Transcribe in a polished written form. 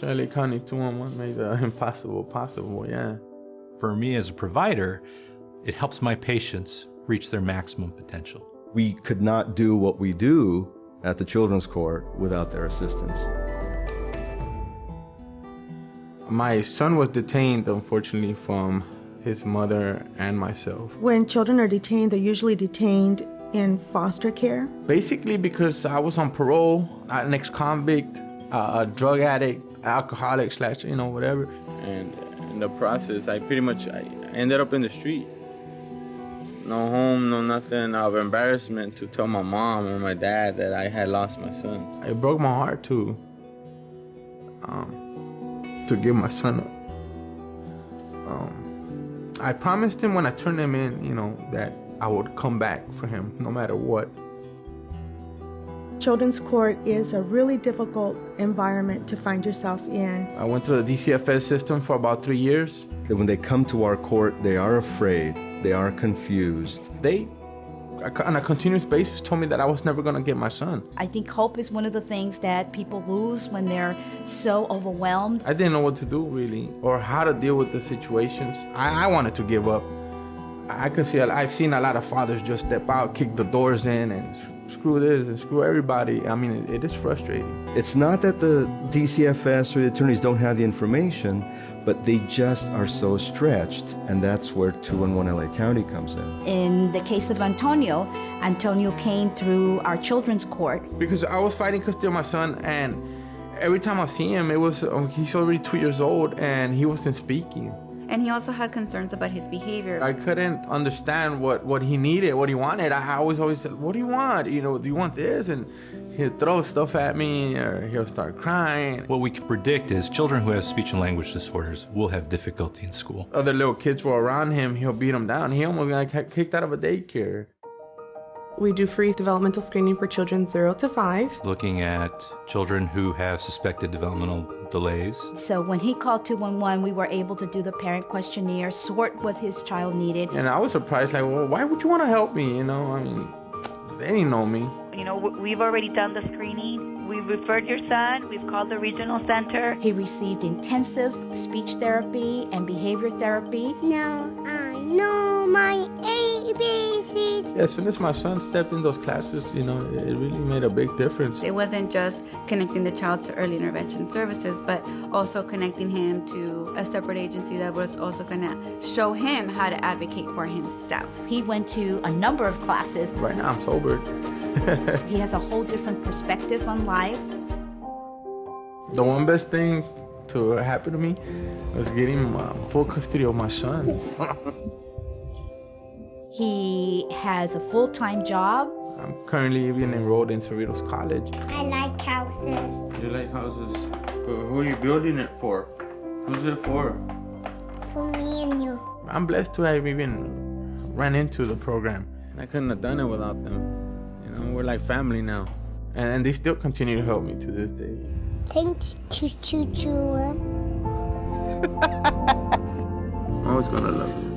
LA County 211 made the impossible possible, yeah. For me as a provider, it helps my patients reach their maximum potential. We could not do what we do at the Children's Court without their assistance. My son was detained, unfortunately, from his mother and myself. When children are detained, they're usually detained in foster care. Basically because I was on parole, an ex-convict, a drug addict, alcoholic / whatever. And in the process, I ended up in the street. No home, no nothing, of embarrassment to tell my mom or my dad that I had lost my son. It broke my heart to give my son up. I promised him when I turned him in, that I would come back for him no matter what. Children's Court is a really difficult environment to find yourself in. I went through the DCFS system for about 3 years. That when they come to our court, they are afraid, they are confused. They, on a continuous basis, told me that I was never going to get my son. I think hope is one of the things that people lose when they're so overwhelmed. I didn't know what to do, really, or how to deal with the situations. I wanted to give up. I've seen a lot of fathers just step out, kick the doors in, and screw this and screw everybody. I mean, it is frustrating. It's not that the DCFS or the attorneys don't have the information, but they just are so stretched, and that's where 211 LA County comes in. In the case of Antonio came through our Children's Court. Because I was fighting custody of my son, and every time I see him, he's already 2 years old, and he wasn't speaking. And he also had concerns about his behavior. I couldn't understand what he needed, what he wanted. I always said, what do you want? Do you want this? And he'd throw stuff at me, or he'll start crying. What we can predict is children who have speech and language disorders will have difficulty in school. Other little kids were around him, he'll beat them down. He almost got kicked out of a daycare. We do free developmental screening for children 0 to 5. Looking at children who have suspected developmental delays. So when he called 211, we were able to do the parent questionnaire, sort what his child needed. And I was surprised, well, why would you want to help me? They didn't know me. We've already done the screening. We've referred your son. We've called the regional center. He received intensive speech therapy and behavior therapy. Now I know my ABCs. As soon as my son stepped in those classes, it really made a big difference. It wasn't just connecting the child to early intervention services, but also connecting him to a separate agency that was also going to show him how to advocate for himself. He went to a number of classes. Right now I'm sober. He has a whole different perspective on life. The one best thing to happen to me was getting full custody of my son. He has a full-time job. I'm currently even enrolled in Cerritos College. I like houses. You like houses? Who are you building it for? Who's it for? For me and you. I'm blessed to have even ran into the program. I couldn't have done it without them. We're like family now. And they still continue to help me to this day. Thanks, choo-choo-choo. I'm always gonna love you.